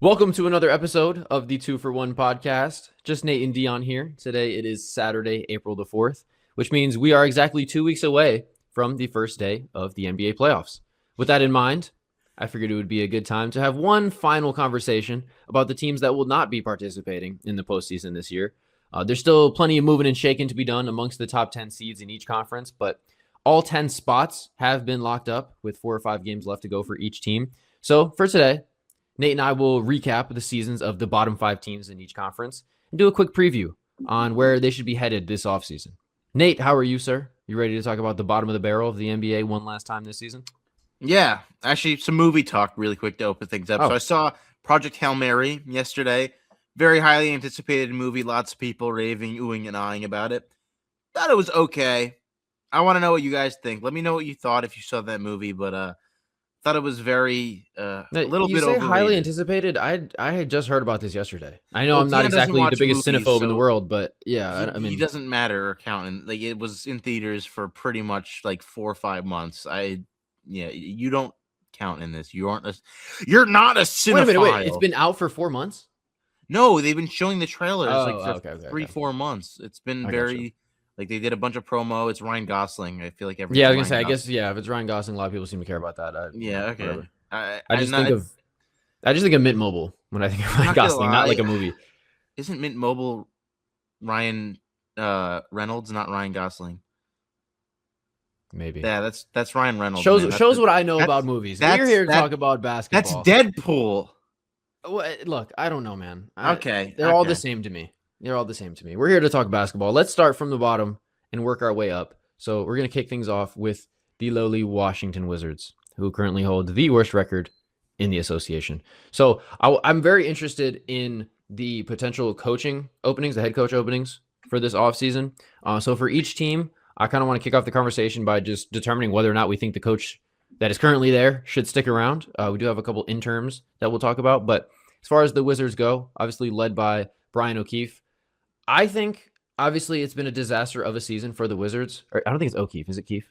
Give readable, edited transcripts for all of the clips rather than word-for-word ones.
Welcome to another episode of the 2 for 1 podcast. Just Nate and Dion here. Today it is Saturday, April the 4th, which means we are exactly 2 weeks away from the first day of the NBA playoffs. With that in mind, I figured it would be a good time to have one final conversation about the teams that will not be participating in the postseason this year. There's still plenty of moving and shaking to be done amongst the top 10 seeds in each conference, but all 10 spots have been locked up with 4 or 5 games left to go for each team. So for today, Nate and I will recap the seasons of the bottom 5 teams in each conference and do a quick preview on where they should be headed this offseason. Nate, how are you, sir? You ready to talk about the bottom of the barrel of the NBA one last time this season? Yeah, actually, some movie talk really quick to open things up. So I saw Project Hail Mary yesterday. Very highly anticipated movie. Lots of people raving, oohing, and ahhing about it. Thought it was okay. I want to know what you guys think. Let me know what you thought if you saw that movie, but thought it was very a little bit overrated. Highly anticipated. I had just heard about this yesterday. I know I'm not exactly the biggest cinephobe in the world, but yeah, I mean, he doesn't matter accountant. Like, it was in theaters for pretty much like 4 or 5 months. You don't count in this. You're not a cinephile. Wait. It's been out for 4 months? No, they've been showing the trailers for 3-4 months. It's been very. Like, they did a bunch of promo. It's Ryan Gosling. I feel like every. Yeah, I was gonna say. I guess if it's Ryan Gosling, a lot of people seem to care about that. Okay. I just think of Mint Mobile when I think of Ryan Gosling, not like a movie. Isn't Mint Mobile Ryan Reynolds, not Ryan Gosling? Maybe. Yeah, that's Ryan Reynolds. Shows what I know about movies. We're here to talk about basketball. That's Deadpool. Look, I don't know, man. They're all the same to me. We're here to talk basketball. Let's start from the bottom and work our way up. So we're going to kick things off with the lowly Washington Wizards, who currently hold the worst record in the association. So I'm very interested in the potential coaching openings, the head coach openings for this offseason. So for each team, I kind of want to kick off the conversation by just determining whether or not we think the coach that is currently there should stick around. We do have a couple interns that we'll talk about. But as far as the Wizards go, obviously led by Brian O'Keefe, I think, obviously, it's been a disaster of a season for the Wizards. I don't think it's O'Keefe. Is it Keefe?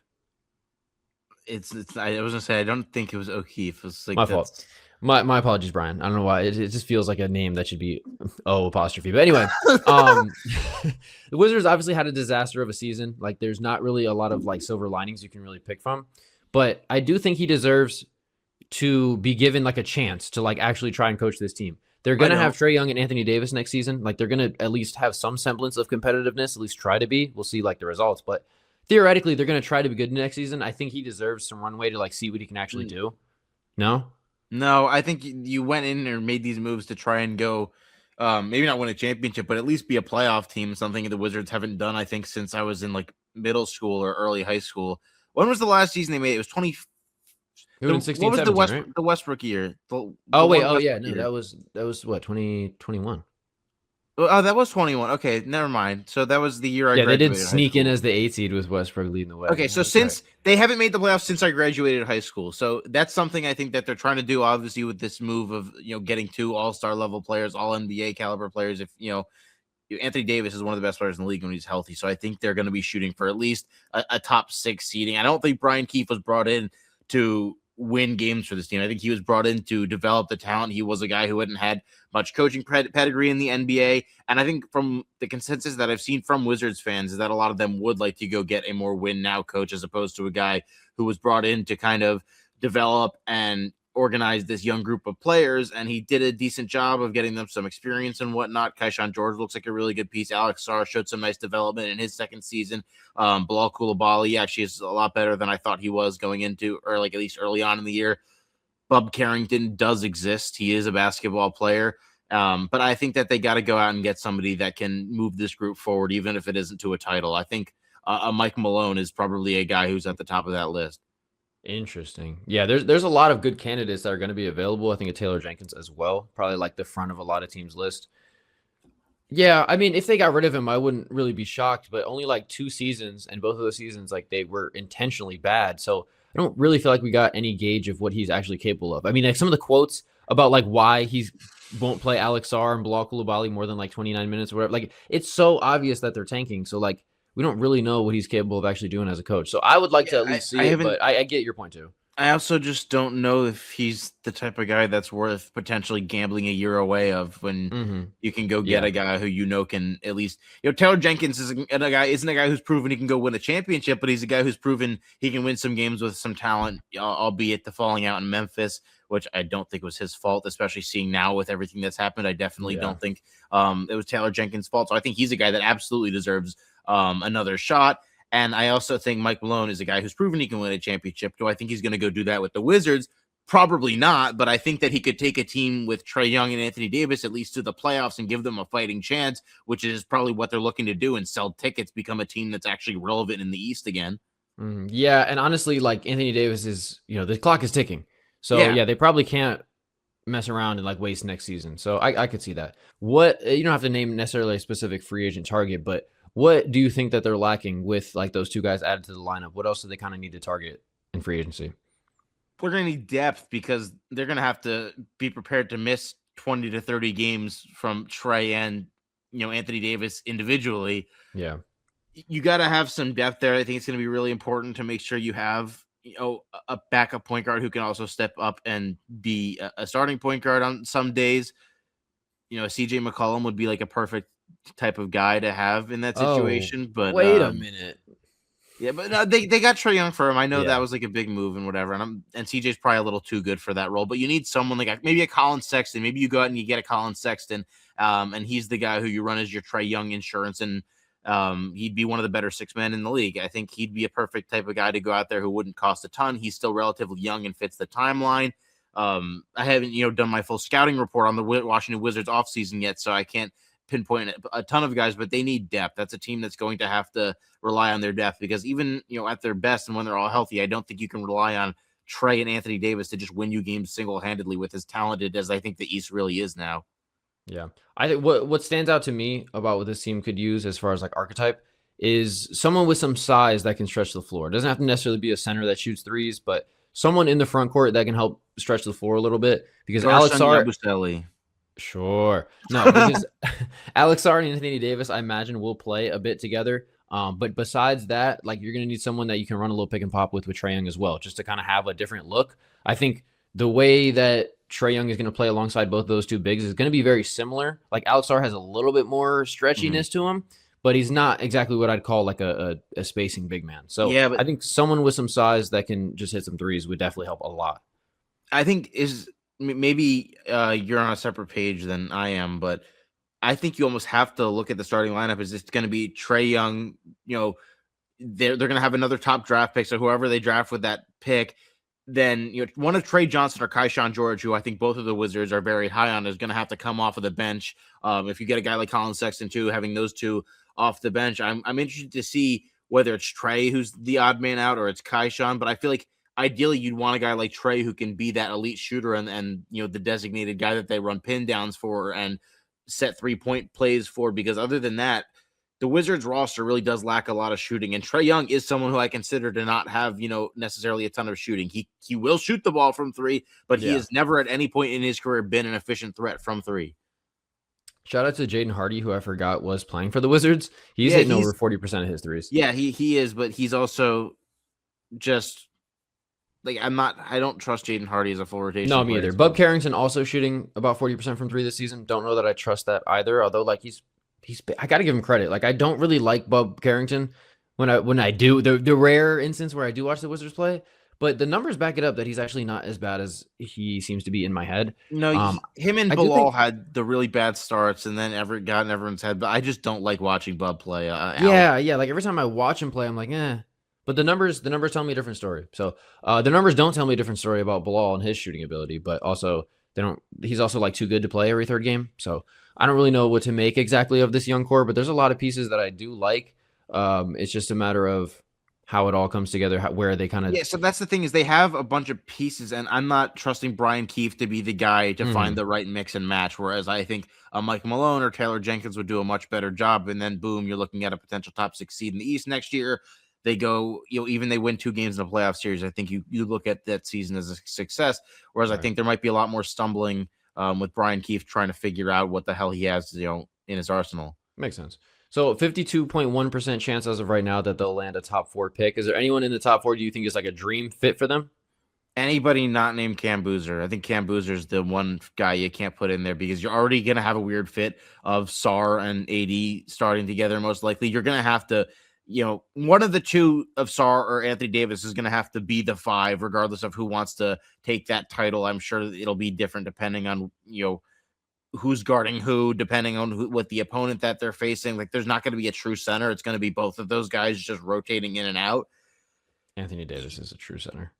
It's. I was gonna say I don't think it was O'Keefe. It's like my fault. My apologies, Brian. I don't know why. It just feels like a name that should be O''. But anyway, the Wizards obviously had a disaster of a season. Like, there's not really a lot of like silver linings you can really pick from. But I do think he deserves to be given like a chance to like actually try and coach this team. They're going to have Trae Young and Anthony Davis next season. Like, they're going to at least have some semblance of competitiveness, at least try to be. We'll see like the results, but theoretically they're going to try to be good next season. I think he deserves some runway to like see what he can actually do. No, I think you went in and made these moves to try and go, maybe not win a championship, but at least be a playoff team. Something the Wizards haven't done, I think, since I was in like middle school or early high school. When was the last season they made? It was 20. What was 17, the Westbrook year? That was what, 2021? Oh, that was 21. Okay, never mind. So that was the year I graduated. Yeah, they did sneak in as the 8 seed with Westbrook leading the way. Okay, so since they haven't made the playoffs since I graduated high school, so that's something I think that they're trying to do. Obviously, with this move of getting 2 all-star level players, all NBA caliber players. If Anthony Davis is one of the best players in the league when he's healthy, so I think they're going to be shooting for at least a top 6 seeding. I don't think Brian Keefe was brought in to win games for this team. I think he was brought in to develop the talent. He was a guy who hadn't had much coaching pedigree in the NBA. And I think from the consensus that I've seen from Wizards fans is that a lot of them would like to go get a more win now coach as opposed to a guy who was brought in to kind of develop and organize this young group of players. And he did a decent job of getting them some experience and whatnot. Kaishan George looks like a really good piece. Alex Sarr showed some nice development in his second season. Bilal Coulibaly actually is a lot better than I thought he was going into, or like at least early on in the year. Bub Carrington does exist. He is a basketball player. But I think that they got to go out and get somebody that can move this group forward, even if it isn't to a title. I think a Mike Malone is probably a guy who's at the top of that list. Interesting. Yeah, there's a lot of good candidates that are going to be available. I think of Taylor Jenkins as well, probably like the front of a lot of teams' list. Yeah, I mean, if they got rid of him, I wouldn't really be shocked, but only like 2 seasons, and both of those seasons, like, they were intentionally bad. So I don't really feel like we got any gauge of what he's actually capable of. I mean, like, some of the quotes about like why he won't play Alex Sarr and Bilal Coulibaly more than like 29 minutes or whatever, like, it's so obvious that they're tanking. So like, we don't really know what he's capable of actually doing as a coach. So I would like to at least see it, but I get your point too. I also just don't know if he's the type of guy that's worth potentially gambling a year away of when Mm-hmm. you can go get Yeah. a guy who can at least Taylor Jenkins isn't a guy who's proven he can go win a championship, but he's a guy who's proven he can win some games with some talent, albeit the falling out in Memphis, which I don't think was his fault, especially seeing now with everything that's happened. I definitely Yeah. don't think it was Taylor Jenkins' fault. So I think he's a guy that absolutely deserves another shot. And I also think Mike Malone is a guy who's proven he can win a championship. Do I think he's going to go do that with the Wizards? Probably not, but I think that he could take a team with Trae Young and Anthony Davis at least to the playoffs and give them a fighting chance, which is probably what they're looking to do, and sell tickets, become a team that's actually relevant in the East again. Yeah, and honestly, like Anthony Davis is, the clock is ticking. So Yeah. yeah, they probably can't mess around and like waste next season. So I could see that. What you don't have to name necessarily a specific free agent target, but what do you think that they're lacking with like those two guys added to the lineup? What else do they kind of need to target in free agency? We're going to need depth because they're going to have to be prepared to miss 20 to 30 games from Trey and Anthony Davis individually. Yeah. You got to have some depth there. I think it's going to be really important to make sure you have a backup point guard who can also step up and be a starting point guard on some days. CJ McCollum would be like a perfect type of guy to have in that Oh, situation. But wait a minute. yeah, but no, they got Trey Young for him. I know that Yeah. was like a big move and whatever. And CJ's probably a little too good for that role. But you need someone like maybe a Colin Sexton. Maybe you go out and you get a Colin Sexton, and he's the guy who you run as your Trey Young insurance, and he'd be one of the better six men in the league. I think he'd be a perfect type of guy to go out there who wouldn't cost a ton. He's still relatively young and fits the timeline. I haven't done my full scouting report on the Washington Wizards offseason yet, so I can't pinpoint a ton of guys, but they need depth. That's a team that's going to have to rely on their depth because even at their best and when they're all healthy, I don't think you can rely on Trey and Anthony Davis to just win you games single-handedly with as talented as I think the East really is now. Yeah. I think what stands out to me about what this team could use as far as like archetype is someone with some size that can stretch the floor. It doesn't have to necessarily be a center that shoots threes, but someone in the front court that can help stretch the floor a little bit because Alex Darshan Sar. Yabusele. Sure. No, because Alex Sar and Anthony Davis, I imagine, will play a bit together. But besides that, like you're going to need someone that you can run a little pick and pop with Trae Young as well, just to kind of have a different look. I think the way that Trae Young is going to play alongside both those two bigs is going to be very similar. Like Alex Sar has a little bit more stretchiness to him, but he's not exactly what I'd call like a spacing big man. So Yeah, but I think someone with some size that can just hit some threes would definitely help a lot. I think maybe you're on a separate page than I am, but I think you almost have to look at the starting lineup as it's going to be Trae Young. They're going to have another top draft pick, so whoever they draft with that pick, then one of Trey Johnson or Keyshawn George, who I think both of the Wizards are very high on, is going to have to come off of the bench. If you get a guy like Colin Sexton too, having those two off the bench, I'm interested to see whether it's Trey who's the odd man out or it's Keyshawn, but I feel like ideally you'd want a guy like Trey who can be that elite shooter and the designated guy that they run pin downs for and set 3-point plays for, because other than that, the Wizards roster really does lack a lot of shooting. And Trae Young is someone who I consider to not have, necessarily a ton of shooting. He will shoot the ball from three, but he Yeah. has never at any point in his career been an efficient threat from three. Shout out to Jaden Hardy, who I forgot was playing for the Wizards. He's Yeah, hitting over 40% of his threes. yeah, he is, but he's also just like I don't trust Jaden Hardy as a full rotation No, me player. either. Bub Carrington also shooting about 40% from three this season. Don't know that I trust that either. Although, like he's I got to give him credit. Like I don't really like Bub Carrington when I do the rare instance where I do watch the Wizards play, but the numbers back it up that he's actually not as bad as he seems to be in my head. No, him and I do Bilal think, had the really bad starts, and then got in everyone's head. But I just don't like watching Bub play. yeah. Like every time I watch him play, I'm like, eh. But the numbers tell me a different story. So the numbers don't tell me a different story about Bilal and his shooting ability, but also they don't. He's also like too good to play every third game. So I don't really know what to make exactly of this young core, but there's a lot of pieces that I do like. It's just a matter of how it all comes together, where they kind of. Yeah, so that's the thing is they have a bunch of pieces, and I'm not trusting Brian Keefe to be the guy to find the right mix and match. Whereas I think Mike Malone or Taylor Jenkins would do a much better job. And then boom, you're looking at a potential top 6 seed in the East next year. They go, even they win 2 games in a playoff series. I think you look at that season as a success. Whereas I think there might be a lot more stumbling with Brian Keefe trying to figure out what the hell he has, in his arsenal. Makes sense. So 52.1% chance as of right now that they'll land a top 4 pick. Is there anyone in the top 4 do you think is like a dream fit for them? Anybody not named Cam Boozer. I think Cam Boozer is the one guy you can't put in there because you're already going to have a weird fit of Sar and AD starting together. Most likely, you're going to have to, one of the two of Sar or Anthony Davis is going to have to be the 5, regardless of who wants to take that title. I'm sure it'll be different depending on, who's guarding who, depending on what the opponent that they're facing. Like, there's not going to be a true center. It's going to be both of those guys just rotating in and out. Anthony Davis is a true center.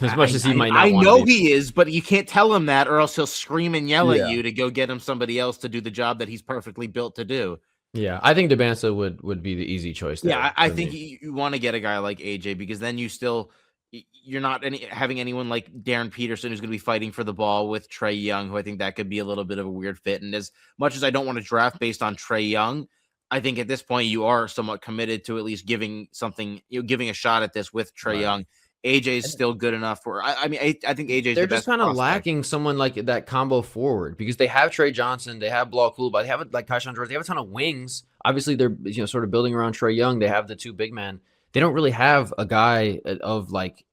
As much as he might not I want know to be. he is, but you can't tell him that, or else he'll scream and yell at you to go get him somebody else to do the job that he's perfectly built to do. Yeah, I think Debansa would be the easy choice there. Yeah, I think you want to get a guy like AJ because then you're not having anyone like Darren Peterson who's going to be fighting for the ball with Trae Young, who I think that could be a little bit of a weird fit. And as much as I don't want to draft based on Trae Young, I think at this point you are somewhat committed to at least giving a shot at this with Trae Young. AJ is still good enough for. I think AJ. They're just kind of lacking someone like that combo forward because they have Trey Johnson, they have Blah Kluba, they have like Kaishan George, they have a ton of wings. Obviously, they're sort of building around Trae Young. They have the 2 big men. They don't really have a guy of like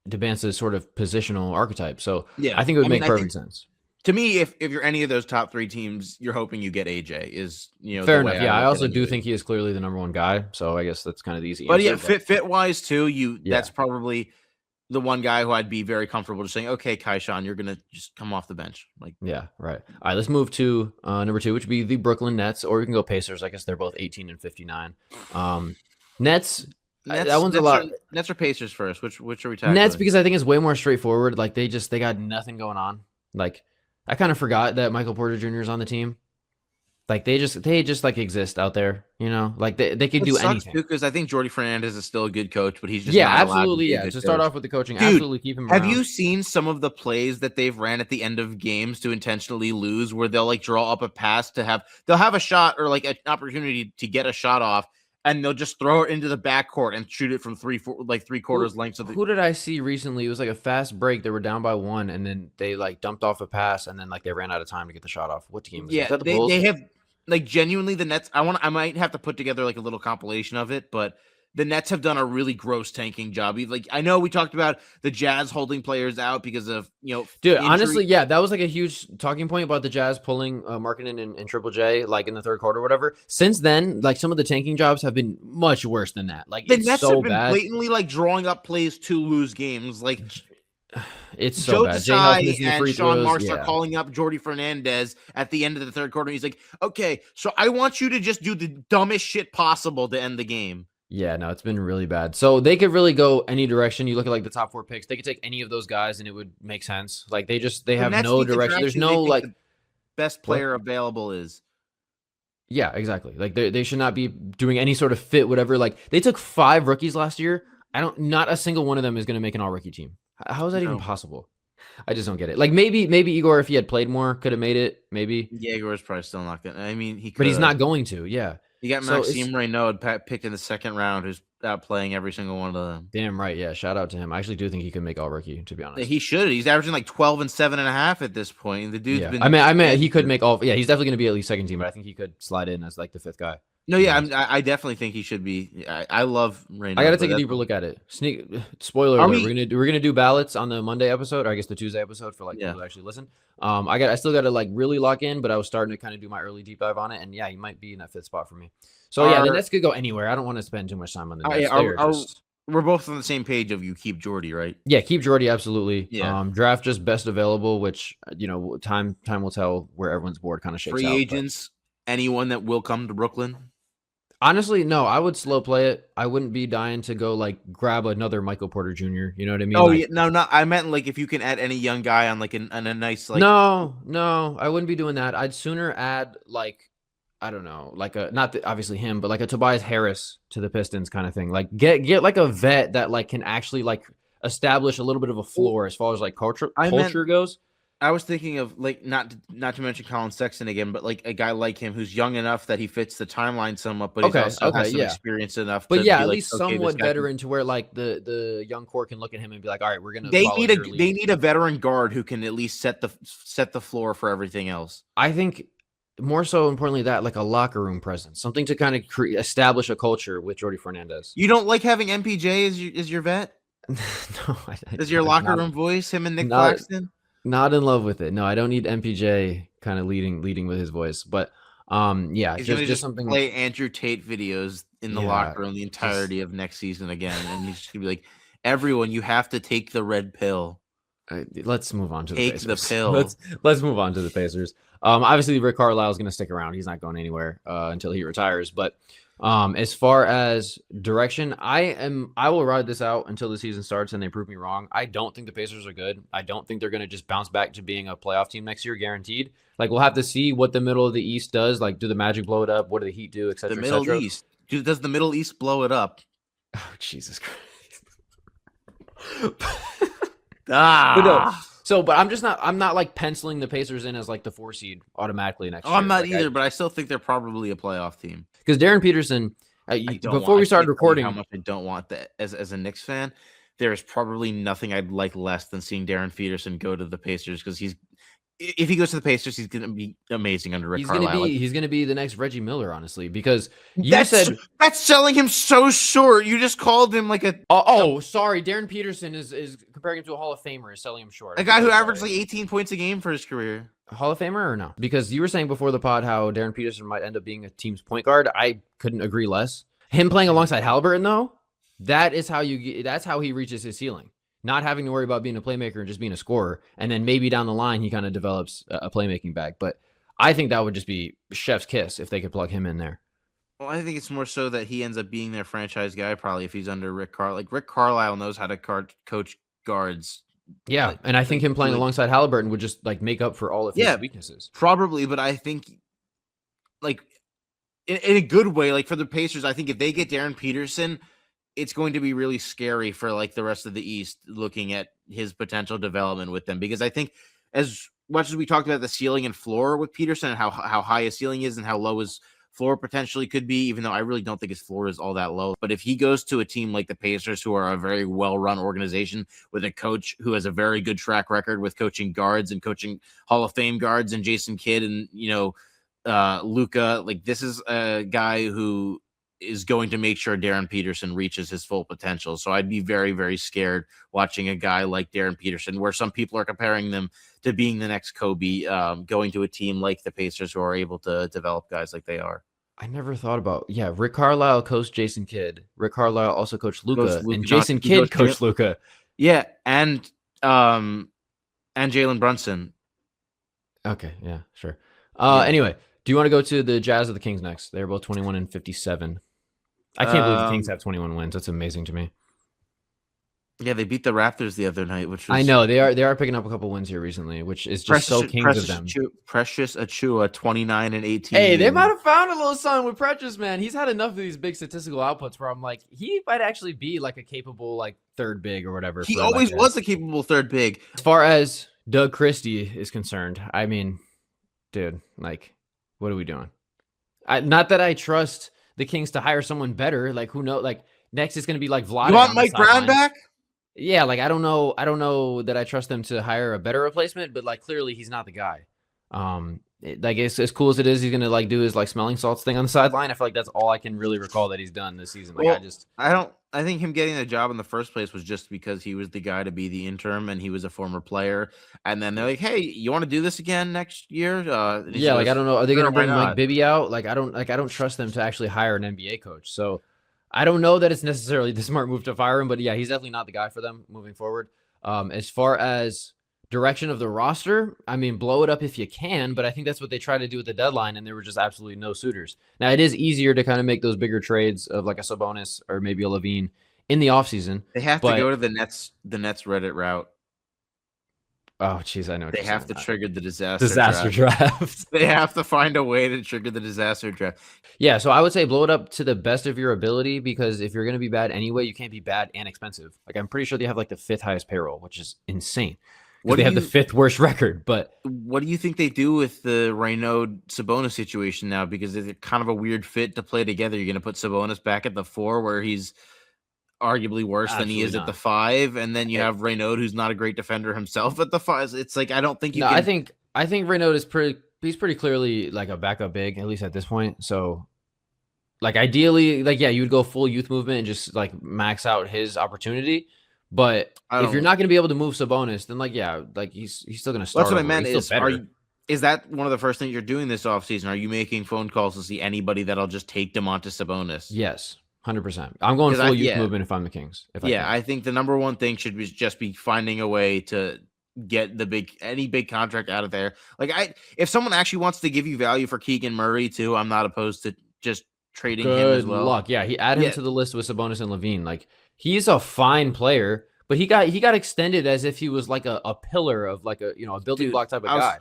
Debance's sort of positional archetype. So yeah, I think it would make perfect sense. To me, if you're any of those top 3 teams, you're hoping you get AJ. Is fair enough? Yeah, I also do think he is clearly the number 1 guy. So I guess that's kind of the easy. But answer, yeah, fit wise too, that's probably the one guy who I'd be very comfortable just saying, okay, Kaishan, you're gonna just come off the bench. Like, yeah, right. All right, let's move to number 2, which would be the Brooklyn Nets, or we can go Pacers. I guess they're both 18 and 59. Nets. That one's a lot. Nets or Pacers first? Which are we talking? Nets, because I think it's way more straightforward. Like they got nothing going on. Like I kind of forgot that Michael Porter Jr. is on the team. Like they just like exist out there, like they could do anything. Because I think Jordi Fernandez is still a good coach, but he's just absolutely, yeah. To start off with the coaching, absolutely keep him around. Have you seen some of the plays that they've ran at the end of games to intentionally lose, where they'll like draw up a pass they'll have a shot or like an opportunity to get a shot off, and they'll just throw it into the backcourt and shoot it from 3/4 lengths of the. Who did I see recently? It was like a fast break. They were down by 1, and then they like dumped off a pass, and then like they ran out of time to get the shot off. What team was that? They have. Like genuinely, the Nets. I might have to put together like a little compilation of it, but the Nets have done a really gross tanking job. Like I know we talked about the Jazz holding players out because of dude. Injury. Honestly, yeah, that was like a huge talking point about the Jazz pulling Markkanen and Triple J like in the third quarter or whatever. Since then, like some of the tanking jobs have been much worse than that. Like the Nets have been blatantly like drawing up plays to lose games. Like it's so bad. Desai and Sean Marks are calling up Jordi Fernandez at the end of the third quarter. He's like, okay, so I want you to just do the dumbest shit possible to end the game. Yeah, no, it's been really bad. So they could really go any direction. You look at like the top 4 picks, they could take any of those guys and it would make sense. Like they have no direction. There's no like the best player available is. Yeah, exactly. Like they should not be doing any sort of fit, whatever. Like they took 5 rookies last year. Not a single one of them is going to make an all-rookie team. How is that even possible? I just don't get it. Like maybe Igor, if he had played more, could have made it. Maybe. Yeah, Igor's probably still not gonna. I mean, he could. But he's not going to. Yeah. You got Maxime Reynaud picked in the 2nd round, who's out playing every single one of them. Damn right. Yeah. Shout out to him. I actually do think he could make all rookie, to be honest. He should. He's averaging like 12 and 7.5 at this point. The dude's been. I mean, he could make all. Yeah, he's definitely going to be at least 2nd team, but I think he could slide in as like the 5th guy. No, yeah, I definitely think he should be. I love Reynaud. I got to take a deeper look at it. Spoiler alert. We're gonna do ballots on the Monday episode, or I guess the Tuesday episode for like people who actually listen. I still got to like really lock in, but I was starting to kind of do my early deep dive on it, and yeah, he might be in that 5th spot for me. So yeah, the Nets could go anywhere. I don't want to spend too much time on the Nets. We're both on the same page of you keep Jordy, right? Yeah, keep Jordy, absolutely. Yeah. Draft just best available, which time will tell where everyone's board kind of shakes out. Free agents, anyone that will come to Brooklyn. Honestly, no, I would slow play it. I wouldn't be dying to go like grab another Michael Porter Jr. You know what I mean? Oh, yeah, no, I meant like if you can add any young guy on like a nice like. No, I wouldn't be doing that. I'd sooner add like, I don't know, like obviously him, but like a Tobias Harris to the Pistons kind of thing. Like get like a vet that like can actually like establish a little bit of a floor as far as like culture goes. I was thinking of like not to mention Colin Sexton again, but like a guy like him who's young enough that he fits the timeline somewhat, but he also has some experience enough. But yeah, at least somewhat veteran to where like the young core can look at him and be like, all right, we're gonna. They need a veteran guard who can at least set the floor for everything else. I think more so importantly that like a locker room presence, something to kind of establish a culture with Jordi Fernandez. You don't like having MPJ as your vet? No, Does your I'm locker not room voice him and Nick not Claxton? not in love with it. No, I don't need MPJ kind of leading with his voice, but yeah, He's gonna just just something. play Andrew Tate videos in the Yeah, locker room the just entirety of next season again, and he's just gonna be like, "Everyone, you have to take the red pill. let's move on to the Take the Pacers. pill." Let's move on to the Pacers. Obviously Rick Carlisle is going to stick around. He's not going anywhere until he retires. But as far as direction, I will ride this out until the season starts and they prove me wrong. I don't think the Pacers are good. I don't think they're going to just bounce back to being a playoff team next year, guaranteed. Like we'll have to see what the middle of the East does. Like, do the Magic blow it up? What do the Heat do? Et The cetera, et Middle cetera. East. Does the Middle East blow it up? Oh, Jesus Christ. But no, Ah. but I'm not like penciling the Pacers in as like the 4 seed automatically next Oh, year. I'm not Like either, but I still think they're probably a playoff team. because Darren Peterson, I don't before want. we I started can't tell you how recording, much I don't want that as a Knicks fan. There is probably nothing I'd like less than seeing Darren Peterson go to the Pacers because if he goes to the Pacers, he's going to be amazing under Rick Carlisle. Like, he's gonna be the next Reggie Miller, honestly, because you that's said that's selling him so short. You just called him like sorry, Darren Peterson is comparing him to a Hall of Famer is selling him short. a guy who averaged like 18 points a game for his career. Hall of Famer or no? Because you were saying before the pod how Darren Peterson might end up being a team's point guard. I couldn't agree less. Him playing alongside Halliburton though, that's how he reaches his ceiling. Not having to worry about being a playmaker and just being a scorer, and then maybe down the line he kind of develops a playmaking bag. But I think that would just be chef's kiss if they could plug him in there. Well, I think it's more so that he ends up being their franchise guy probably if he's under Rick Carlisle. Like Rick Carlisle knows how to coach guards. Yeah, and I think him playing alongside Halliburton would just like make up for all of his weaknesses. Probably, but I think like in a good way, like for the Pacers, I think if they get Darren Peterson, it's going to be really scary for like the rest of the East looking at his potential development with them. Because I think as much as we talked about the ceiling and floor with Peterson and how high his ceiling is and how low his floor potentially could be, even though I really don't think his floor is all that low. But if he goes to a team like the Pacers, who are a very well-run organization with a coach who has a very good track record with coaching guards and coaching Hall of Fame guards and Jason Kidd and, Luka, like this is a guy who is going to make sure Darren Peterson reaches his full potential. So I'd be very, very scared watching a guy like Darren Peterson, where some people are comparing them to being the next Kobe, going to a team like the Pacers who are able to develop guys like they are. I never thought about Rick Carlisle coached Jason Kidd. Rick Carlisle also coached Luka, and Luka, Jason Kidd coached Luka. Yeah, and Jalen Brunson. Okay, yeah, sure. Anyway, do you want to go to the Jazz or the Kings next? They're both 21-57. I can't believe the Kings have 21 wins. That's amazing to me. Yeah, they beat the Raptors the other night, which was, I know they are picking up a couple wins here recently, which is just so Kings of them. Precious Achiuwa, 29-18. Hey, they might have found a little something with Precious, man. He's had enough of these big statistical outputs where I'm like, he might actually be like a capable like third big or whatever. He always was a capable third big. As far as Doug Christie is concerned, I mean, dude, like, what are we doing? Not that I trust the Kings to hire someone better. Like, who knows? Like, next is going to be like Vlade. You want Mike Brown back? Yeah, like I don't know that I trust them to hire a better replacement, but like clearly he's not the guy. Like as cool as it is, he's gonna like do his like smelling salts thing on the sideline. I feel like that's all I can really recall that he's done this season. Like I think him getting the job in the first place was just because he was the guy to be the interim and he was a former player. And then they're like, "Hey, you want to do this again next year?" Like I don't know. Are they gonna bring Mike Bibby out? Like I don't trust them to actually hire an NBA coach. So I don't know that it's necessarily the smart move to fire him, but yeah, he's definitely not the guy for them moving forward. As far as direction of the roster, I mean, blow it up if you can, but I think that's what they tried to do at the deadline, and there were just absolutely no suitors. Now, it is easier to kind of make those bigger trades of like a Sabonis or maybe a Levine in the offseason. They have to go to the Nets Reddit route. Oh, geez, I know. They have to trigger the disaster draft. They have to find a way to trigger the disaster draft. Yeah, so I would say blow it up to the best of your ability, because if you're going to be bad anyway, you can't be bad and expensive. Like I'm pretty sure they have like the 5th highest payroll, which is insane. Because they have the 5th worst record. But what do you think they do with the Raynaud Sabonis situation now? Because it's kind of a weird fit to play together. You're going to put Sabonis back at the 4 where he's arguably worse than he is at the 5, and then you have Raynaud, who's not a great defender himself, at the 5. It's like I don't think you can. I think Raynaud is pretty clearly like a backup big, at least at this point. So like ideally, like you would go full youth movement and just like max out his opportunity. But I if you're don't. not going to be able to move Sabonis, then like yeah, like he's still going to Well, that's start what I over. meant He's still is, are better. you? Is that one of the first things you're doing this offseason? Are you making phone calls to see anybody that'll just take Domantas Sabonis? Yes, 100%. I'm going Because full youth movement if I'm the Kings, if I yeah, can. I think the number one thing should be just be finding a way to get any big contract out of there. Like if someone actually wants to give you value for Keegan Murray too, I'm not opposed to just trading him as Good well. luck. Yeah, he add him Yeah, to the list with Sabonis and Levine. Like he's a fine player, but he got extended as if he was like a pillar of like a building dude, block type of guy.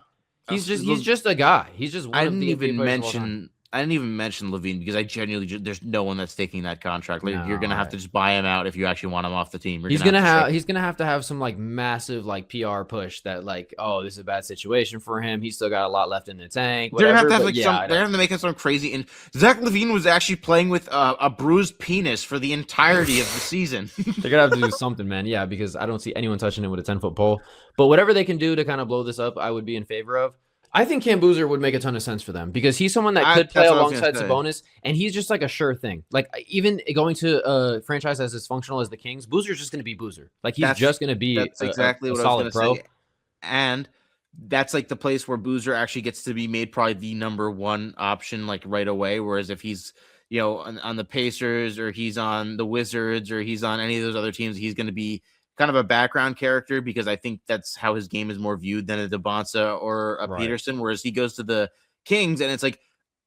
I He's was just he's just a guy. He's just I one of didn't the NBA even players of all time. mention I didn't even mention Levine because I genuinely there's no one that's taking that contract. Like you're gonna have No, to just buy him out if you actually want him off the team. You're he's gonna have gonna to trade. have some like massive like PR push that like, oh, this is a bad situation for him. He's still got a lot left in the tank, They're gonna have whatever. to have But like yeah, some. I They're know. gonna make it some crazy. And Zach Levine was actually playing with a bruised penis for the entirety of the season. They're gonna have to do something, man. Yeah, because I don't see anyone touching it with a 10-foot pole. But whatever they can do to kind of blow this up, I would be in favor of. I think Cam Boozer would make a ton of sense for them because he's someone that could play That's what I was gonna alongside say. Sabonis, and he's just like a sure thing. Like even going to a franchise as dysfunctional as the Kings, Boozer's just going to be Boozer. Like he's just going to be That's exactly a what I was solid gonna say. pro. And that's like the place where Boozer actually gets to be made probably the number one option like right away. Whereas if he's on the Pacers or he's on the Wizards or he's on any of those other teams, he's going to be kind of a background character because I think that's how his game is more viewed than a DeBonsa or a Right. Peterson. Whereas he goes to the Kings and it's like,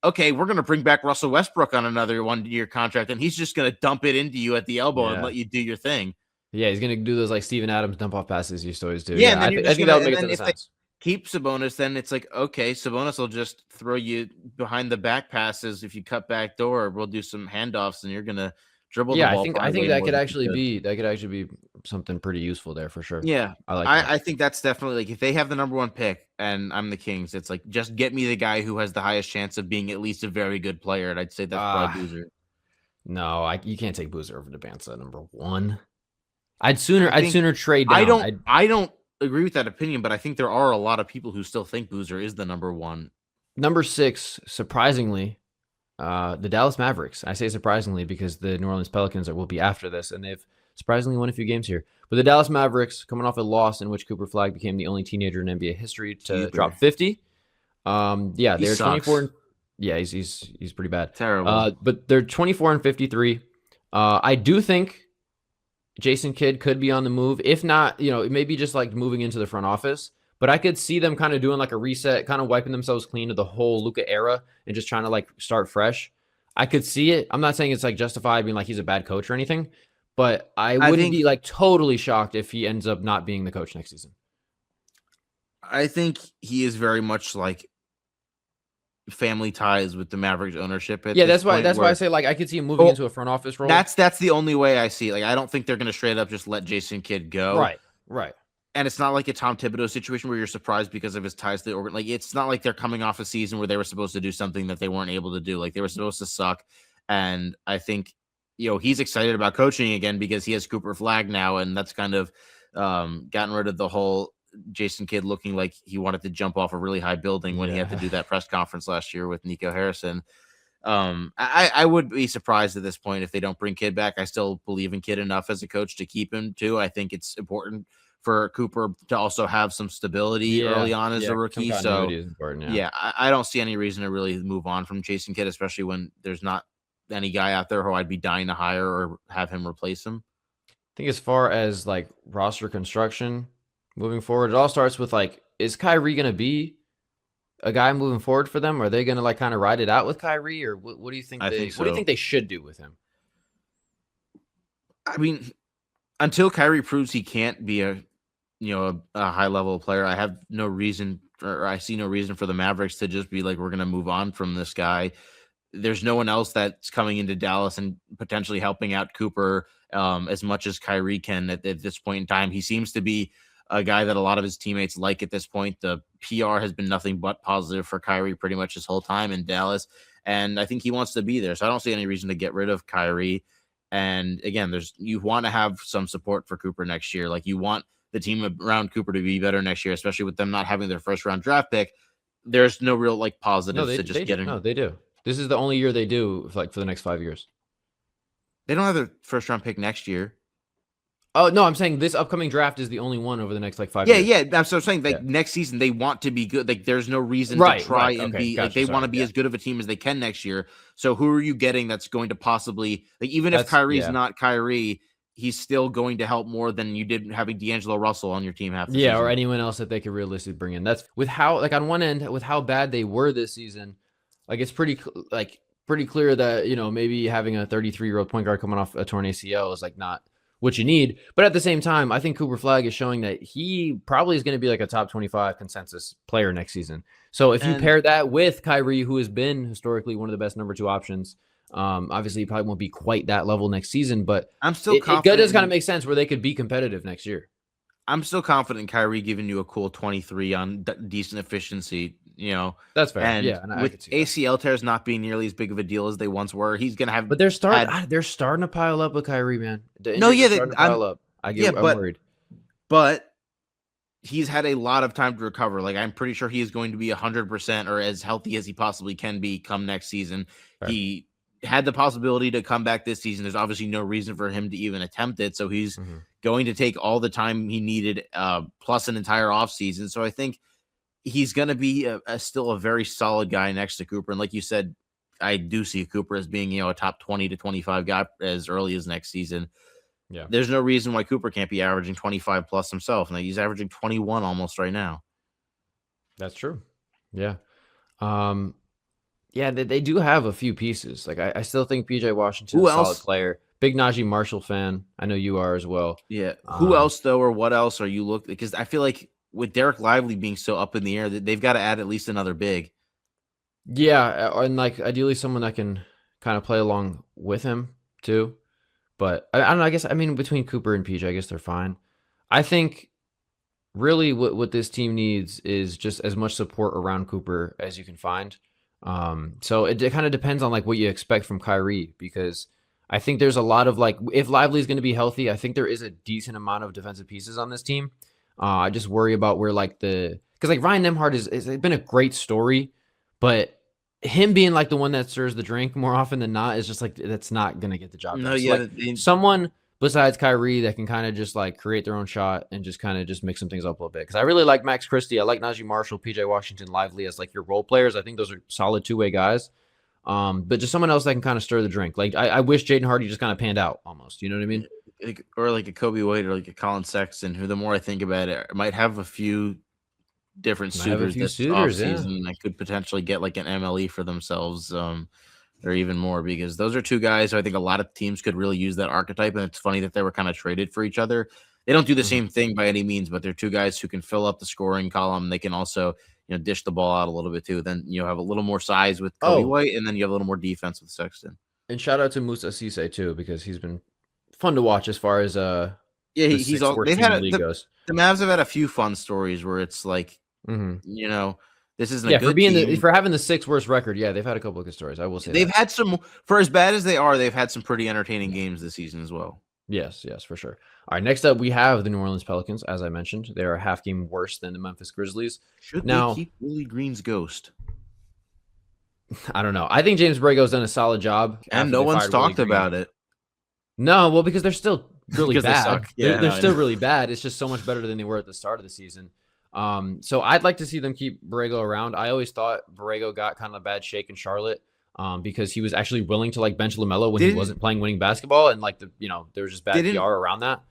okay, we're going to bring back Russell Westbrook on another 1 year contract and he's just going to dump it into you at the elbow and Yeah. let you do your thing. Yeah, he's gonna do those like Steven Adams dump off passes he used to always do. Yeah, Yeah, and then you're I just think gonna that would and make a then ton of if they sense. keep Sabonis, then it's like, okay, Sabonis will just throw you behind the back passes if you cut back door. We'll do some handoffs, and you're gonna dribble the Yeah, I ball think I probably think way more than you could. that could actually be something pretty useful there for sure. Yeah, I like that. I think that's definitely like if they have the number one pick and I'm the Kings, it's like just get me the guy who has the highest chance of being at least a very good player, and I'd say that's probably Boozer. No, you can't take Boozer over Debansa at number one. I'd I think sooner trade I down. don't I don't agree with that opinion, but I think there are a lot of people who still think Boozer is the number one. Number 6, surprisingly, the Dallas Mavericks. I say surprisingly because the New Orleans Pelicans will be after this, and they've surprisingly won a few games here. But the Dallas Mavericks, coming off a loss in which Cooper Flag became the only teenager in NBA history to drop 50. Yeah, He they're sucks. 24. Yeah, he's pretty bad. Terrible. But they're 24 and 53. I do think Jason Kidd could be on the move. If not, maybe just like moving into the front office. But I could see them kind of doing like a reset, kind of wiping themselves clean of the whole Luka era and just trying to like start fresh. I could see it. I'm not saying it's like justified being like he's a bad coach or anything, but I wouldn't be like totally shocked if he ends up not being the coach next season. I think he is very much like family ties with the Mavericks ownership. Yeah, that's why I say like I could see him moving into a front office role. That's the only way I see it. Like I don't think they're going to straight up just let Jason Kidd go. Right. And it's not like a Tom Thibodeau situation where you're surprised because of his ties to the organ. Like it's not like they're coming off a season where they were supposed to do something that they weren't able to do. Like they were supposed to suck. And I think he's excited about coaching again because he has Cooper Flag now, and that's kind of gotten rid of the whole Jason Kidd looking like he wanted to jump off a really high building when he had to do that press conference last year with Nico Harrison. I would be surprised at this point if they don't bring Kidd back. I still believe in Kidd enough as a coach to keep him too. I think it's important for Cooper to also have some stability early on as a rookie. So I don't see any reason to really move on from Jason Kidd, especially when there's not any guy out there who I'd be dying to hire or have him replace him. I think as far as like roster construction moving forward, it all starts with like, is Kyrie going to be a guy moving forward for them? Are they going to like kind of ride it out with Kyrie, or what do you think? What do you think they should do with him? I mean, until Kyrie proves he can't be a high level player, I have no reason, or I see no reason for the Mavericks to just be like, we're going to move on from this guy. There's no one else that's coming into Dallas and potentially helping out Cooper as much as Kyrie can at this point in time. He seems to be a guy that a lot of his teammates like at this point. The PR has been nothing but positive for Kyrie pretty much his whole time in Dallas. And I think he wants to be there. So I don't see any reason to get rid of Kyrie. And again, you want to have some support for Cooper next year. Like you want the team around Cooper to be better next year, especially with them not having their first round draft pick. There's no real like positives to just getting. No, they do. This is the only year they do like for the next 5 years. They don't have their first round pick next year. Oh no, I'm saying this upcoming draft is the only one over the next like 5 Yeah, years. yeah. That's what I'm saying. Yeah. Like next season, they want to be good. Like there's no reason to Right. try Right. and Okay. be like Gotcha. they want to Sorry. be Yeah. as good of a team as they can next year. So who are you getting that's going to possibly like even if That's Kyrie's yeah. not Kyrie, he's still going to help more than you did having D'Angelo Russell on your team half the Yeah, or season. anyone else that they could realistically bring in. That's with how like on one end with how bad they were this season, like it's pretty clear that maybe having a 33-year-old point guard coming off a torn ACL is like not what you need. But at the same time, I think Cooper Flag is showing that he probably is going to be like a top 25 consensus player next season. So if you And pair that with Kyrie, who has been historically one of the best number two options, obviously he probably won't be quite that level next season, but I'm still it confident does kind of in make sense where they could be competitive next year. I'm still confident in Kyrie giving you a cool 23 on decent efficiency, That's fair. and Yeah, and I with could see that. ACL tears not being nearly as big of a deal as they once were, he's gonna have But they're had starting to pile up with Kyrie, man. The no, injuries are yeah, starting to pile up. yeah, I'm worried. but he's had a lot of time to recover. Like I'm pretty sure he is going to be 100% or as healthy as he possibly can be come next season. Fair. He had the possibility to come back this season. There's obviously no reason for him to even attempt it. So he's Mm-hmm. going to take all the time he needed, plus an entire offseason. So I think he's going to be still a very solid guy next to Cooper. And like you said, I do see Cooper as being, a top 20 to 25 guy as early as next season. Yeah, There's no reason why Cooper can't be averaging 25 plus himself. Now he's averaging 21 almost right now. that's true. Yeah. Um, yeah, they do have a few pieces. Like I still think PJ Washington is Who a solid else? player. Big Najee Marshall fan. I know you are as well. Yeah. Who else though, or what else are you looking? Because I feel like with Derek Lively being so up in the air, that they've got to add at least another big. Yeah, and like ideally someone that can kind of play along with him too. But I don't know. I guess I mean between Cooper and PJ, I guess they're fine. I think really what this team needs is just as much support around Cooper as you can find. So it kind of depends on like what you expect from Kyrie because I think there's a lot of like if Lively is going to be healthy, I think there is a decent amount of defensive pieces on this team. I just worry about where like because like Ryan Nembhard is been a great story, but him being like the one that stirs the drink more often than not is just like that's not gonna get the job No, done. So yeah, like someone besides Kyrie that can kind of just like create their own shot and just kind of just mix some things up a little bit. Because I really like Max Christie. I like Najee Marshall, PJ Washington, Lively as like your role players. I think those are solid two-way guys. But just someone else that can kind of stir the drink. Like I wish Jaden Hardy just kind of panned out almost. You know what I mean? or like a Kobe White or like a Colin Sexton, who the more I think about it, might have a few different suitors this offseason that could potentially get like an MLE for themselves, or even more, because those are two guys who I think a lot of teams could really use that archetype. And it's funny that they were kind of traded for each other. They don't do the same thing by any means, but they're two guys who can fill up the scoring column. They can also, dish the ball out a little bit too. Then you have a little more size with Kobe White, and then you have a little more defense with Sexton. And shout out to Musa Cisse too, because he's been fun to watch as far as yeah, he's all they've had goes. The Mavs have had a few fun stories where it's like, this isn't a good for being team. for having the sixth worst record. Yeah, they've had a couple of good stories. I will say they've had some, for as bad as they are, they've had some pretty entertaining games this season as well. Yes, for sure. All right, next up we have the New Orleans Pelicans. As I mentioned, they are a half game worse than the Memphis Grizzlies. Should they keep Willie Green's ghost? I don't know. I think James Borrego's done a solid job, and no one's talked about it. No, well, because they're still really bad. They're still really bad. It's just so much better than they were at the start of the season. So I'd like to see them keep Borrego around. I always thought Borrego got kind of a bad shake in Charlotte, because he was actually willing to like bench LaMelo when he wasn't playing winning basketball, and like there was just bad PR around that.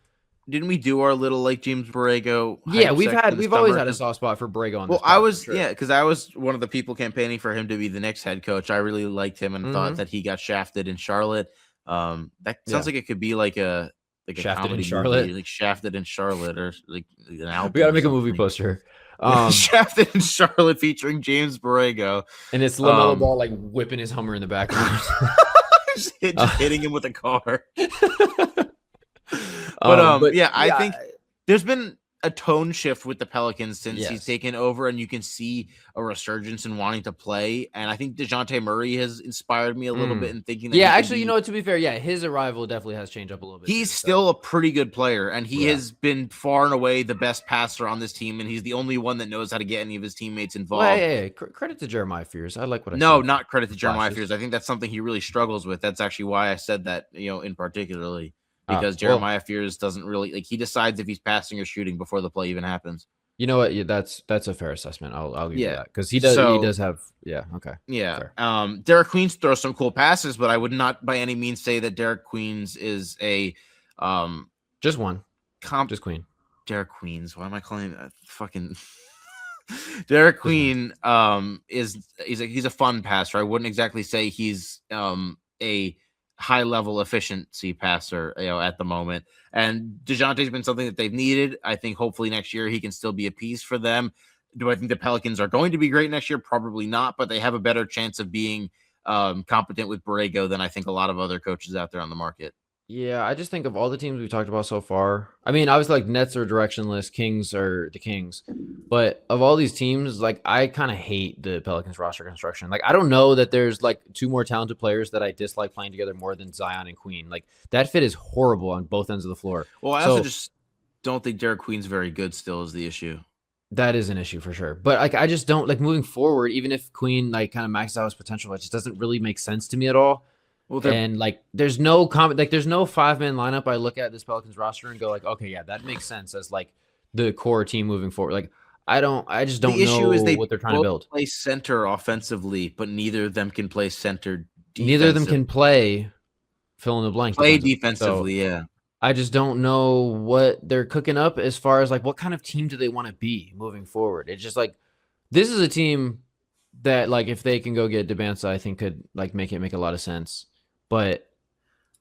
Didn't we do our little like James Borrego? Yeah, we've always had a soft spot for Borrego on this. Well, because I was one of the people campaigning for him to be the next head coach. I really liked him and thought that he got shafted in Charlotte. That sounds like it could be like a Shafted in Charlotte, movie, like Shafted in Charlotte, or like an album. We gotta make a movie poster. Shafted in Charlotte featuring James Borrego, and it's LaMelo Ball like whipping his Hummer in the background, just hitting him with a car. But I think there's been a tone shift with the Pelicans since he's taken over, and you can see a resurgence in wanting to play. And I think DeJounte Murray has inspired me a little bit in thinking that actually, to be fair, his arrival definitely has changed up a little bit. He's still a pretty good player, and he has been far and away the best passer on this team, and he's the only one that knows how to get any of his teammates involved. Hey, credit to Jeremiah Fears. I like what I No, said. Not credit to Jeremiah Fears. I think that's something he really struggles with. That's actually why I said that, in particularly. because Well, Jeremiah Fears doesn't really like he decides if he's passing or shooting before the play even happens. you know what? Yeah, that's a fair assessment. I'll give you Yeah. that because he So does have okay, yeah. fair. Derek Queens throws some cool passes, but I would not by any means say that Derek Queens is a Just one, comp just Queen, Derek Queens. Why am I calling that fucking Derek just one. Queen he's a fun passer. I wouldn't exactly say he's a high level efficiency passer, at the moment. And DeJounte's been something that they've needed. I think hopefully next year he can still be a piece for them. Do I think the Pelicans are going to be great next year? Probably not, but they have a better chance of being competent with Borrego than I think a lot of other coaches out there on the market. Yeah, I just think of all the teams we've talked about so far. I mean, obviously, like Nets are directionless, Kings are the Kings, but of all these teams, like I kind of hate the Pelicans roster construction. Like I don't know that there's like two more talented players that I dislike playing together more than Zion and Queen. Like that fit is horrible on both ends of the floor. Well, I also So just don't think Derek Queen's very good still is the issue. that is an issue for sure. But like I just don't like moving forward, even if Queen like kind of maxed out his potential, it just doesn't really make sense to me at all. Well, they're And like, there's no like, there's no 5-man lineup. I look at this Pelicans roster and go like, okay, yeah, that makes sense as like the core team moving forward. Like, I just don't the issue know is they what they're trying to both build. play center offensively, but neither of them can play center Neither of them defensive. can play fill in the blank Play defensively. So defensively, yeah. I just don't know what they're cooking up as far as like what kind of team do they want to be moving forward. It's just like this is a team that like if they can go get Debansa, I think could like make a lot of sense. But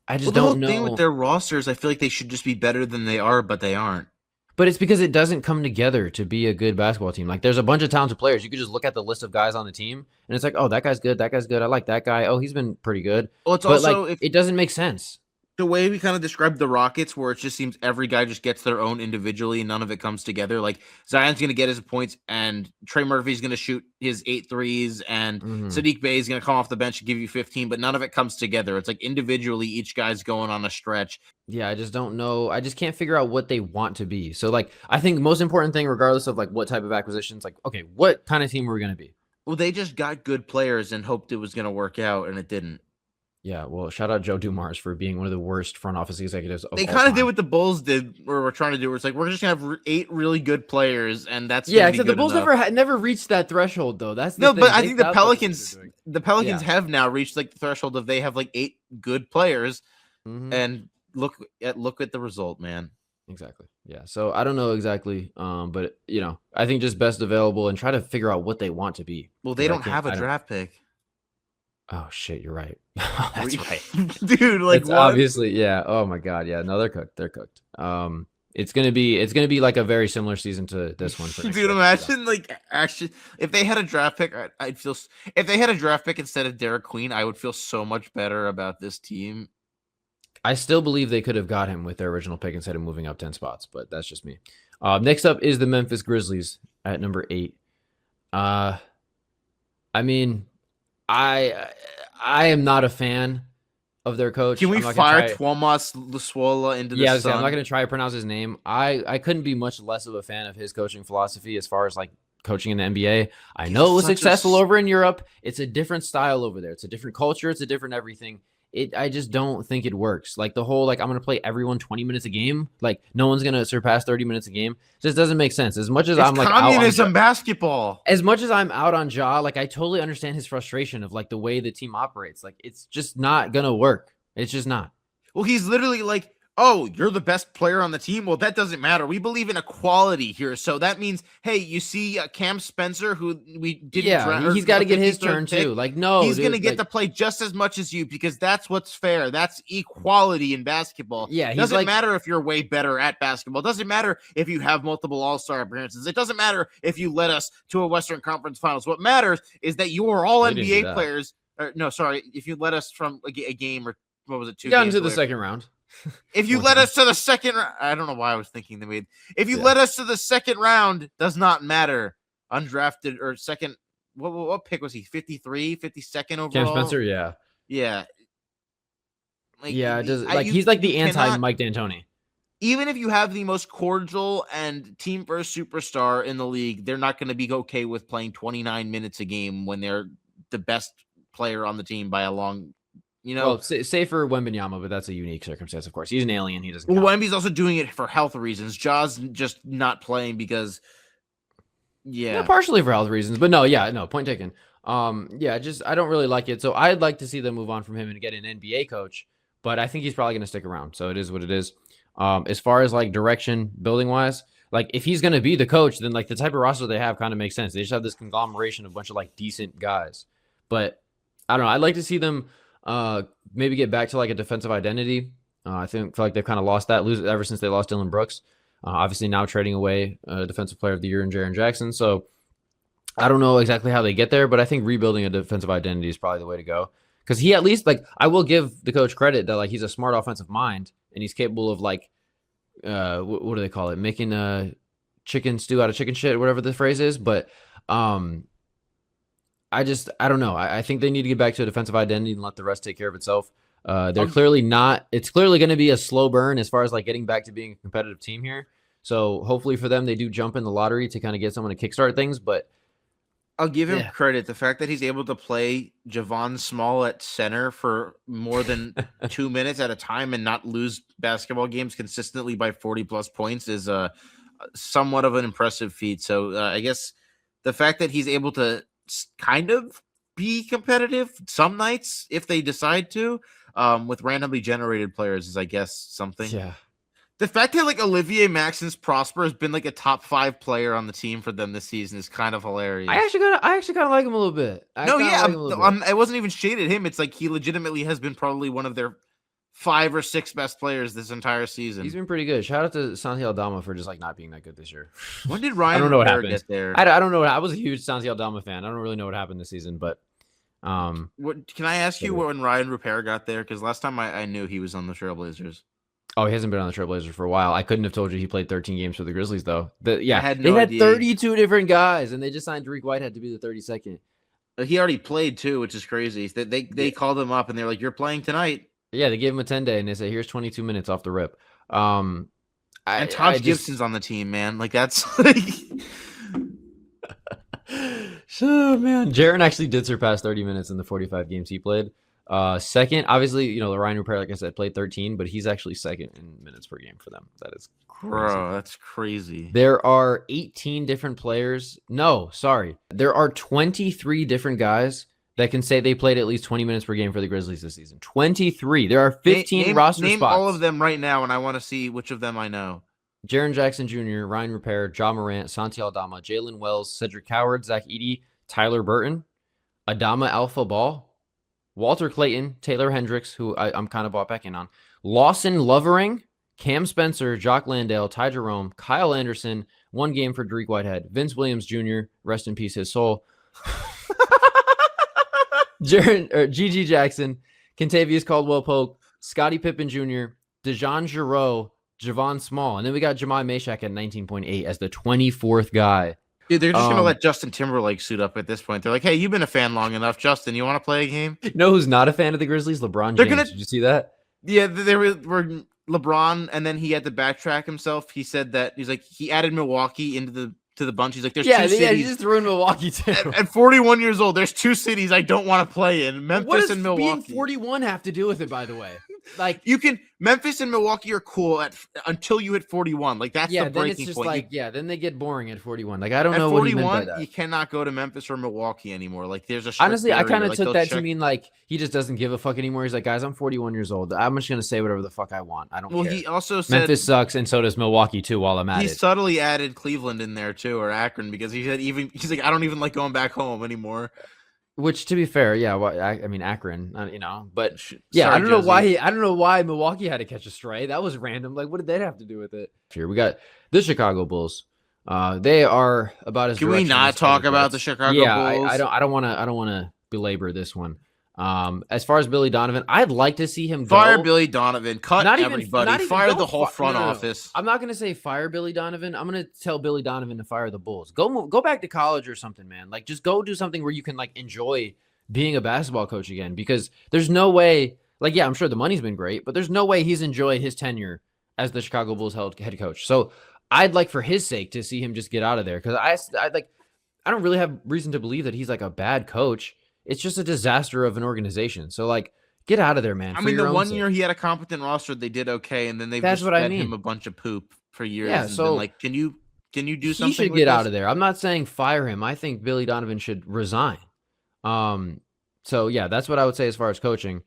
I Well, just the whole don't thing with know. their rosters, I feel like they should just be better than they are, but they aren't. But it's because it doesn't come together to be a good basketball team. Like there's a bunch of talented players. You could just look at the list of guys on the team and it's like, oh, that guy's good. That guy's good. I like that guy. Oh, he's been pretty good. Well, it's But like also if it doesn't make sense. the way we kind of described the Rockets, where it just seems every guy just gets their own individually and none of it comes together. Like Zion's going to get his points, and Trey Murphy's going to shoot his 8 threes, and Mm-hmm. Sadiq Bey is going to come off the bench and give you 15, but none of it comes together. It's like individually, each guy's going on a stretch. Yeah, I just don't know. I just can't figure out what they want to be. So like I think the most important thing, regardless of like what type of acquisitions, like, okay, what kind of team are we gonna be? Well, they just got good players and hoped it was going to work out, and it didn't. Yeah, well, shout out Joe Dumars for being one of the worst front office executives of They all kind of did time. what the Bulls did, or we're trying to do. Where it's like we're just gonna have 8 really good players, and that's Yeah, gonna be except the good Bulls enough. never reached that threshold though. That's the No, thing. but I They think the sabotaged what they're Pelicans, doing. Yeah. have now reached like the threshold of they have like 8 good players, Mm-hmm. and look at the result, man. Exactly. Yeah. So I don't know exactly, but I think just best available and try to figure out what they want to be. Well, they 'Cause I don't can't. have a I don't. draft pick. Oh shit, you're right. That's right. Dude. Like It's what? obviously yeah. Oh my god. Yeah. No, they're cooked. They're cooked. It's gonna be like a very similar season to this one for next Dude, year. imagine like actually if they had a draft pick, I'd feel if they had a draft pick instead of Derek Queen, I would feel so much better about this team. I still believe they could have got him with their original pick instead of moving up 10 spots, but that's just me. Next up is the Memphis Grizzlies at number 8. I mean, I am not a fan of their coach. Can we I'm not gonna fire try. Tuomas Lusola into Yeah, the I'm not sun? going to try to pronounce his name. I couldn't be much less of a fan of his coaching philosophy as far as like coaching in the NBA. I He's know it was such a successful over in Europe. It's a different style over there. It's a different culture. It's a different everything. I just don't think it works. Like the whole like I'm going to play everyone 20 minutes a game. Like no one's going to surpass 30 minutes a game. Just doesn't make sense. As much as It's I'm like communism basketball. as much as I'm out on Ja, like I totally understand his frustration of like the way the team operates. Like it's just not going to work. It's just not. Well, he's literally like, oh, you're the best player on the team. Well, that doesn't matter. We believe in equality here. So that means, hey, you see Cam Spencer, who we didn't Yeah, he's got to get his 53rd turn pick, too. Like no, he's dude, going to get like, to play just as much as you because that's what's fair. That's equality in basketball. yeah, It he's doesn't like matter if you're way better at basketball. It doesn't matter if you have multiple all-star appearances. It doesn't matter if you led us to a Western Conference Finals. What matters is that you are all They didn't do NBA that. players. No, sorry, if you led us from a game or what was it, 2 got games into the away. second round. If you One led time. us to the second round, I don't know why I was thinking they made. If you Yeah. led us to the second round, does not matter. Undrafted or second. What pick was he? 53, 52nd overall. Cam Spencer, yeah. Yeah. Yeah, it does like he's like the anti Mike D'Antoni. Even if you have the most cordial and team first superstar in the league, they're not going to be okay with playing 29 minutes a game when they're the best player on the team by a long You know, Well, say for Wembanyama, but that's a unique circumstance, of course. He's an alien. He doesn't count. Wemby's also doing it for health reasons. Ja's just not playing because, Yeah, yeah. partially for health reasons, but no, point taken. Yeah, just I don't really like it. So I'd like to see them move on from him and get an NBA coach, but I think he's probably going to stick around. So it is what it is. As far as like direction building wise, like if he's going to be the coach, then like the type of roster they have kind of makes sense. They just have this conglomeration of a bunch of like decent guys. But I don't know. I'd like to see them maybe get back to like a defensive identity. I feel like they've kind of lost that ever since they lost Dylan Brooks. Obviously now trading away Defensive Player of the Year in Jaren Jackson. So I don't know exactly how they get there, but I think rebuilding a defensive identity is probably the way to go. Because he at least like I will give the coach credit that like he's a smart offensive mind and he's capable of like what do they call it? Making a chicken stew out of chicken shit, whatever the phrase is. But I don't know. I think they need to get back to a defensive identity and let the rest take care of itself. They're clearly not. It's clearly going to be a slow burn as far as like getting back to being a competitive team here. So hopefully for them, they do jump in the lottery to kind of get someone to kickstart things. But I'll give him credit. The fact that he's able to play Javon Small at center for more than 2 minutes at a time and not lose basketball games consistently by 40 plus points is somewhat of an impressive feat. So I guess the fact that he's able to kind of be competitive some nights if they decide to with randomly generated players is, I guess, something. yeah. The fact that like Olivier Maxence Prosper has been like a top 5 player on the team for them this season is kind of hilarious. I actually kind of like him a little bit. I wasn't even shaded him. It's like he legitimately has been probably one of their 5 or 6 best players this entire season. He's been pretty good. Shout out to Santi Aldama for just like not being that good this year. When did Ryan I don't know what Rivera happened. get there? I don't know. I was a huge Santi Aldama fan. I don't really know what happened this season, but Can I ask you when Ryan Rivera got there? Because last time I knew he was on the Trailblazers. Oh, he hasn't been on the Trailblazers for a while. I couldn't have told you he played 13 games for the Grizzlies, though. They had idea. 32 different guys, and they just signed Dariq Whitehead to be the 32nd. He already played, too, which is crazy. They called him up, and they're like, you're playing tonight. Yeah, they gave him a 10-day, and they said, here's 22 minutes off the rip. And Taj Gibson's on the team, man. Like, that's like... So, man. Jaren actually did surpass 30 minutes in the 45 games he played. Second, obviously, Ryan Rupert, like I said, played 13, but he's actually second in minutes per game for them. That is crazy. Bro, that's crazy. There are 18 different players. No, sorry. There are 23 different guys that can say they played at least 20 minutes per game for the Grizzlies this season. 23. There are 15 roster name spots. All of them right now, and I want to see which of them I know. Jaren Jackson Jr., Ryan Rupert, Ja Morant, Santi Aldama, Jalen Wells, Cedric Howard, Zach Edey, Tyler Burton, Adama Alpha Ball, Walter Clayton, Taylor Hendricks, who I'm kind of bought back in on, Lawson Lovering, Cam Spencer, Jock Landale, Ty Jerome, Kyle Anderson, 1 game for Dariq Whitehead, Vince Williams Jr., rest in peace his soul, Gigi Jackson, Kentavious Caldwell-Pope, Scottie Pippen Jr., DeJon Jarreau, Javon Small, and then we got Jemai Mashak at 19.8 as the 24th guy. Dude, they're just going to let Justin Timberlake suit up at this point. They're like, hey, you've been a fan long enough. Justin, you want to play a game? You know who's not a fan of the Grizzlies? LeBron James. Did you see that? Yeah, there were LeBron, and then he had to backtrack himself. He said that he added Milwaukee into the bunch. He's like, there's 2 cities. Yeah, he just threw in Milwaukee too. At 41 years old, there's 2 cities I don't want to play in: Memphis and Milwaukee. What does being 41 have to do with it, by the way? Like, Memphis and Milwaukee are cool until you hit 41. Like, that's the breaking point. Like, then they get boring at 41. Like, I don't know 41, what he meant by that. You cannot go to Memphis or Milwaukee anymore. Like, there's a honestly, barrier. I kind of took that to mean like he just doesn't give a fuck anymore. He's like, guys, I'm 41 years old. I'm just gonna say whatever the fuck I want. I don't care. Well, he also said Memphis sucks, and so does Milwaukee too. While I'm at it, he subtly added Cleveland in there too, or Akron, because he said he's like, I don't even like going back home anymore. Which, to be fair, yeah, well, I mean Akron, but yeah, sorry, I don't know why Milwaukee had to catch a stray. That was random. Like, what did that have to do with it? Here we got the Chicago Bulls. They are about as. Can we not talk about the Chicago Bulls? Yeah, I don't want to belabor this one. As far as Billy Donovan, I'd like to see him fire Billy Donovan, cut everybody, fire the whole front no. office. I'm not gonna say fire Billy Donovan. I'm gonna tell Billy Donovan to fire the Bulls. Go back to college or something, man. Like, just go do something where you can like enjoy being a basketball coach again. Because there's no way. Like, yeah, I'm sure the money's been great, but there's no way he's enjoyed his tenure as the Chicago Bulls head coach. So I'd like, for his sake, to see him just get out of there, because I don't really have reason to believe that he's like a bad coach. It's just a disaster of an organization. So, like, Get out of there, man. I For mean, your the own one sake. year he had a competent roster, they did okay, and then they've That's just what I fed him mean. a bunch of poop for years Yeah, and been so like, can you do he something should with get out this? of there. I'm not saying fire him. I think Billy Donovan should resign. Um, so yeah, that's what I would say as far as coaching.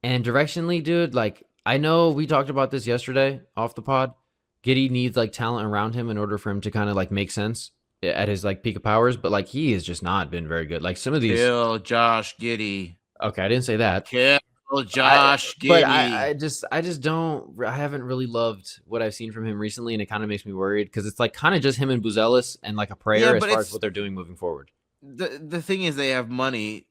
And directionally, dude, like I know we talked about this yesterday off the pod. Giddy needs like talent around him in order for him to kind of like make sense at his like peak of powers, but like he has just not been very good. Like some of these Kill Josh Giddey. okay, I didn't say that. Kill I Josh but Giddey. I just don't I haven't really loved what I've seen from him recently, and it kind of makes me worried because it's like kind of just him and Buzelis and like a Yeah, prayer as but far as it's what they're doing moving forward. the thing is they have money.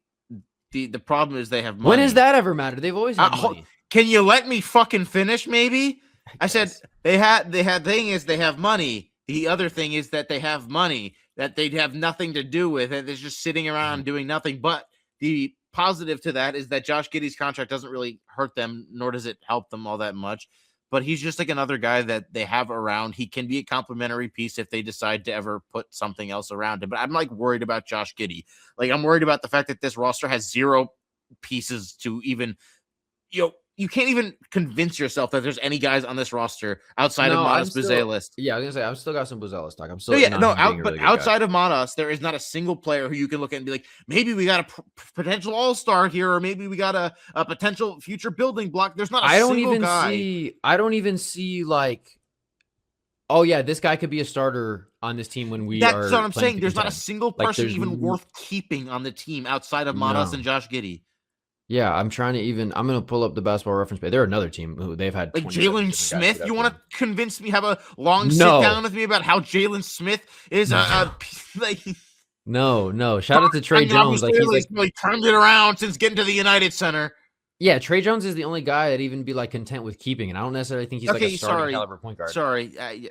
The problem is they have money. When has that ever mattered? They've always had money. Can you let me fucking finish? Maybe I said Yes. they had. Thing is they have money. The other thing is that they have money that they'd have nothing to do with, and they're just sitting around doing nothing. But the positive to that is that Josh Giddey's contract doesn't really hurt them, nor does it help them all that much. But he's just like another guy that they have around. He can be a complimentary piece if they decide to ever put something else around him. But I'm like worried about Josh Giddey. Like I'm worried about the fact that this roster has zero pieces to even, you can't even convince yourself that there's any guys on this roster outside of Matas Buzelis. Yeah, I was gonna say I've still got some Buzelis talk. I'm So still but outside of Matas, there is not a single player who you can look at and be like, maybe we got a potential all-star here, or maybe we got a potential future building block. There's not a single guy. I don't even see like, oh yeah, this guy could be a starter on this team when we are. That's what I'm saying. There's not a contend. single person even worth keeping on the team outside of Matas and Josh Giddey. Yeah, I'm going to pull up the basketball reference page. They're another team who they've had like Jalen Smith. You want to convince me, have a long sit down with me about how Jalen Smith is like. No. Shout out to Trey Jones. Like he's really turned it around since getting to the United Center. Yeah, Trey Jones is the only guy I'd even be like content with keeping, and I don't necessarily think he's like a starting caliber point guard.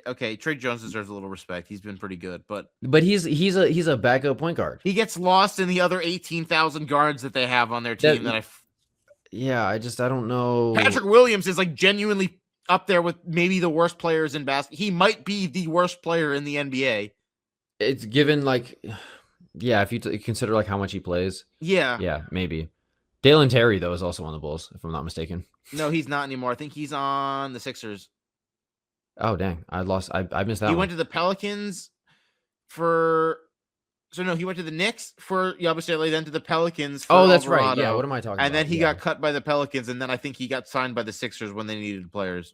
Okay, Trey Jones deserves a little respect. He's been pretty good, but he's a backup point guard. He gets lost in the other 18,000 guards that they have on their team. I don't know. Patrick Williams is like genuinely up there with maybe the worst players in basketball. He might be the worst player in the NBA. It's given like, yeah, if you consider like how much he plays. Yeah, maybe. Dalen Terry, though, is also on the Bulls, if I'm not mistaken. No, he's not anymore. I think he's on the Sixers. Oh, dang. I missed that one. He went to the Pelicans for... So, no, he went to the Knicks for Yabusele, then to the Pelicans for that's Alvarado, right. Yeah, what am I talking about? And then he got cut by the Pelicans, and then I think he got signed by the Sixers when they needed players.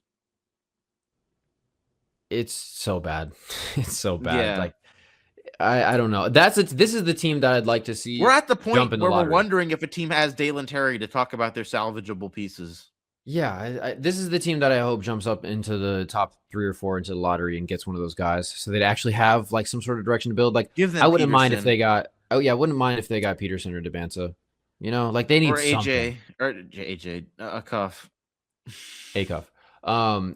It's so bad. It's so bad. Yeah. Like, I don't know. This is the team that I'd like to see. We're at the point where we're wondering if a team has Dalen Terry to talk about their salvageable pieces. Yeah, this is the team that I hope jumps up into the top 3 or 4 into the lottery and gets one of those guys, so they'd actually have like some sort of direction to build. Like, I wouldn't mind if they got. Oh yeah, I wouldn't mind if they got Peterson or DeBanza. You know, like they need or AJ something. or AJ a cuff. A cuff.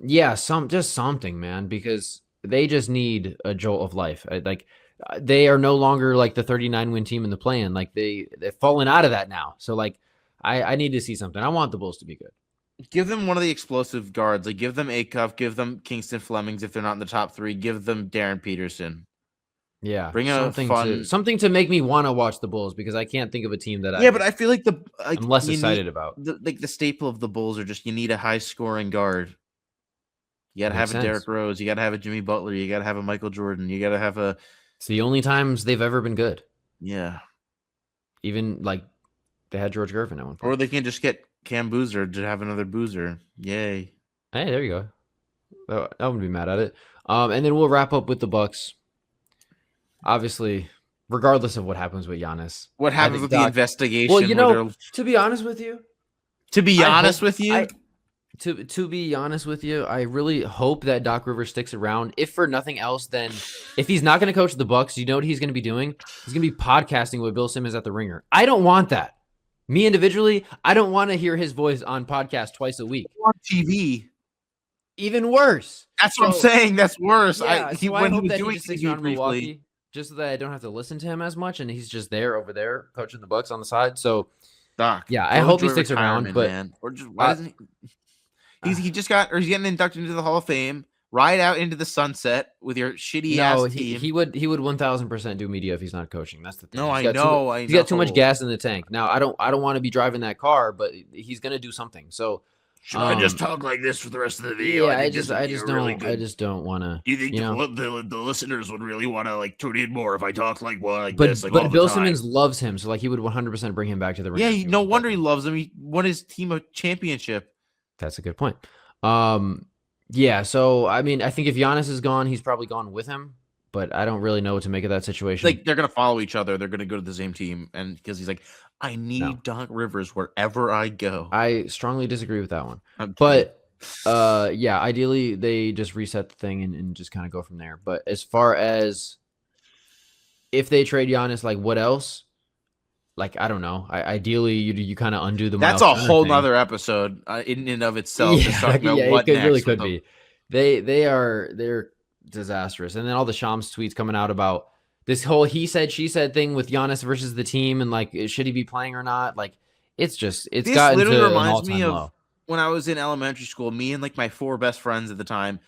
Yeah, just something, man, because they just need a jolt of life. Like. They are no longer like the 39-win team in the play-in. Like they've fallen out of that now. So like, I need to see something. I want the Bulls to be good. Give them one of the explosive guards. Like give them Acuff, give them Kingston Flemings if they're not in the top 3. Give them Darren Peterson. Yeah, bring something to make me want to watch the Bulls because I can't think of a team that but I feel like I'm less excited about. The staple of the Bulls are just you need a high-scoring guard. You got to have a Derrick Rose. You got to have a Jimmy Butler. You got to have a Michael Jordan. You got to have a. It's the only times they've ever been good. Yeah. Even like they had George Gervin at one point. Or they can just get Cam Boozer to have another Boozer. Yay. Hey, there you go. I wouldn't be mad at it. And then we'll wrap up with the Bucks. Obviously, regardless of what happens with Giannis. What happens with the investigation? Well, to be honest with you. To be honest with you, I really hope that Doc Rivers sticks around. If for nothing else, then if he's not going to coach the Bucks, you know what he's going to be doing? He's going to be podcasting with Bill Simmons at the Ringer. I don't want that. Me individually, I don't want to hear his voice on podcast twice a week. On TV. Even worse. That's what I'm saying. That's worse. Yeah, I hope that he just sticks around Milwaukee, just so that I don't have to listen to him as much, and he's just there over there coaching the Bucks on the side. So, Doc, yeah, I hope he sticks around. But man. Or just why doesn't he? He's getting inducted into the Hall of Fame. ride out into the sunset with your shitty No, ass he team. he would he would 1000% do media if he's not coaching. That's the thing. No, He's I got too much. know, I He's got too much know. gas in the tank. Now I don't want to be driving that car, but he's gonna do something. So, Should I just talk like this for the rest of the video? yeah, I think this would I be just a really don't good. I just don't want to. Do you think You know, the listeners would really want to like tune in more if I talk like but this, like all but the Bill time? Simmons loves him, so like he would 100% bring him back to the ring. Yeah, no wonder he loves him. He won his team a championship. That's a good point. Yeah. So I mean, I think if Giannis is gone, he's probably gone with him. But I don't really know what to make of that situation. Like they're gonna follow each other. They're gonna go to the same team, and because he's like, I need Doc Rivers wherever I go. I strongly disagree with that one. But yeah, ideally they just reset the thing and just kind of go from there. But as far as if they trade Giannis, like what else? Like I don't know. Ideally, you kind of undo the. That's a whole nother episode in and of itself. Yeah, what it really could be. They're disastrous. And then all the Shams tweets coming out about this whole he said she said thing with Giannis versus the team and like should he be playing or not? Like it's gotten literally to reminds me of low. When I was in elementary school. Me and like my 4 best friends at the time.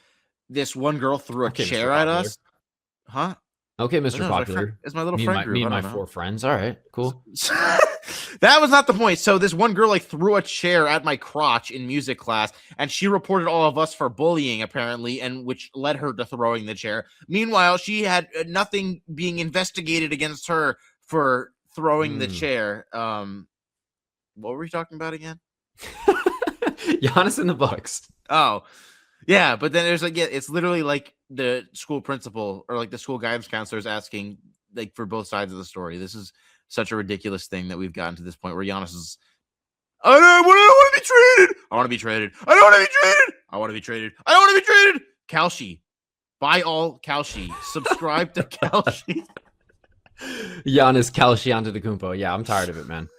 This one girl threw a chair at us. Huh? Okay, Mr. Popular. It's my little friend group. Me and my 4 friends. All right, cool. That was not the point. So this one girl like threw a chair at my crotch in music class, and she reported all of us for bullying, apparently, and which led her to throwing the chair. Meanwhile, she had nothing being investigated against her for throwing the chair. What were we talking about again? Giannis and the Bucks. Oh, yeah, but then there's like, yeah, it's literally like the school principal or like the school guidance counselor is asking like for both sides of the story. This is such a ridiculous thing that we've gotten to this point where Giannis is, I don't want to be traded. I want to be traded. I don't want to be traded. I want to be traded. I don't want to be traded. Kalshi. Buy all Kalshi. Subscribe to Kalshi. Giannis Kalshi Antetokounmpo. Yeah, I'm tired of it, man.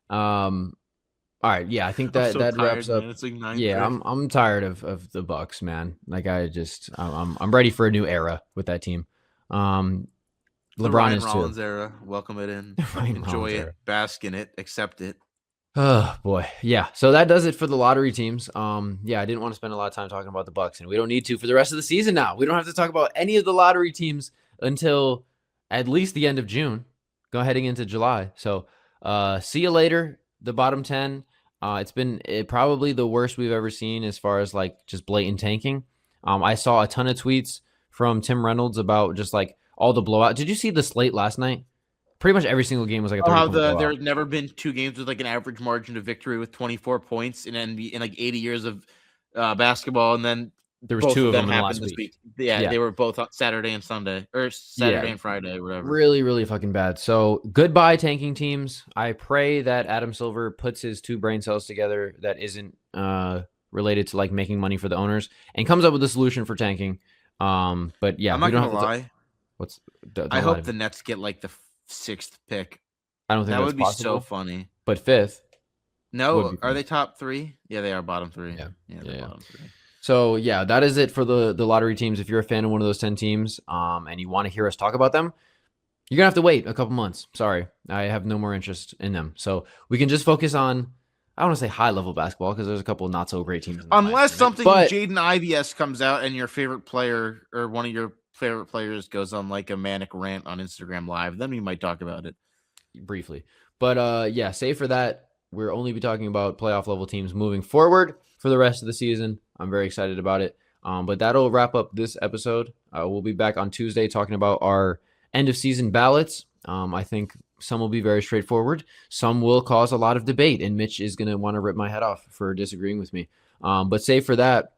All right, yeah, I think that wraps up. Like yeah, I'm tired of the Bucks, man. Like I'm ready for a new era with that team. LeBron is Rollins too. era. Welcome it in. Enjoy it. Era. Bask in it. Accept it. Oh boy, yeah. So that does it for the lottery teams. Yeah, I didn't want to spend a lot of time talking about the Bucks, and we don't need to for the rest of the season. Now we don't have to talk about any of the lottery teams until at least the end of June, heading into July. So see you later. The bottom 10. It's been probably the worst we've ever seen as far as like just blatant tanking. I saw a ton of tweets from Tim Reynolds about just like all the blowout. Did you see the slate last night? Pretty much every single game was like a 30 point there's never been 2 games with like an average margin of victory with 24 points in NBA in like 80 years of basketball, and then there was 2 of them happened this week. Yeah, they were both on Saturday and Sunday, or Saturday and Friday, whatever. Really, really fucking bad. So goodbye, tanking teams. I pray that Adam Silver puts his 2 brain cells together that isn't related to like making money for the owners and comes up with a solution for tanking. But yeah, I'm not gonna lie. I hope the Nets get like the 6th pick. I don't think that would be possible, so funny. But 5th. No, are they top 3? Yeah, they are bottom 3. Yeah. Bottom 3. So yeah, that is it for the lottery teams. If you're a fan of one of those 10 teams, and you want to hear us talk about them, you're gonna have to wait a couple months. Sorry, I have no more interest in them. So we can just focus on, I want to say high level basketball because there's a couple of not so great teams. Unless something Jaden IVS comes out and your favorite player or one of your favorite players goes on like a manic rant on Instagram Live, then we might talk about it briefly. But yeah, save for that, we'll only be talking about playoff level teams moving forward for the rest of the season. I'm very excited about it. But that'll wrap up this episode. We'll be back on Tuesday talking about our end of season ballots. I think some will be very straightforward. Some will cause a lot of debate, and Mitch is going to want to rip my head off for disagreeing with me. But save for that,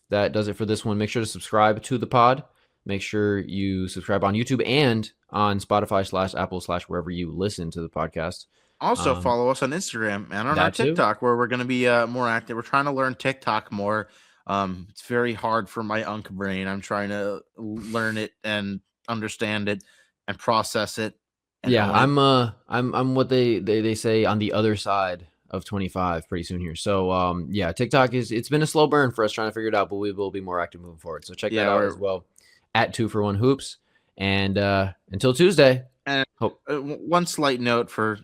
that does it for this one. Make sure to subscribe to the pod. Make sure you subscribe on YouTube and on Spotify /Apple/ wherever you listen to the podcast. Also, follow us on Instagram and on our TikTok, where we're going to be more active. We're trying to learn TikTok more. It's very hard for my unk brain. I'm trying to learn it and understand it and process it. And yeah, I'm what they say on the other side of 25 pretty soon here. So yeah, TikTok it's been a slow burn for us trying to figure it out, but we will be more active moving forward. So check that out as well at 2for1 Hoops. And until Tuesday. And one slight note for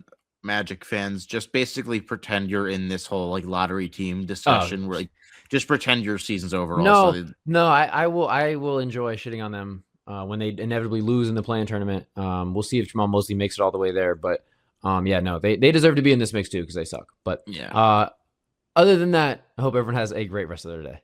Magic fans, just basically pretend you're in this whole like lottery team discussion where like just pretend your season's over. No, Also. no, I will enjoy shitting on them when they inevitably lose in the play-in tournament. We'll see if Jamal Mosley makes it all the way there, but yeah, no, they deserve to be in this mix too because they suck. But Yeah. other than that, I hope everyone has a great rest of their day.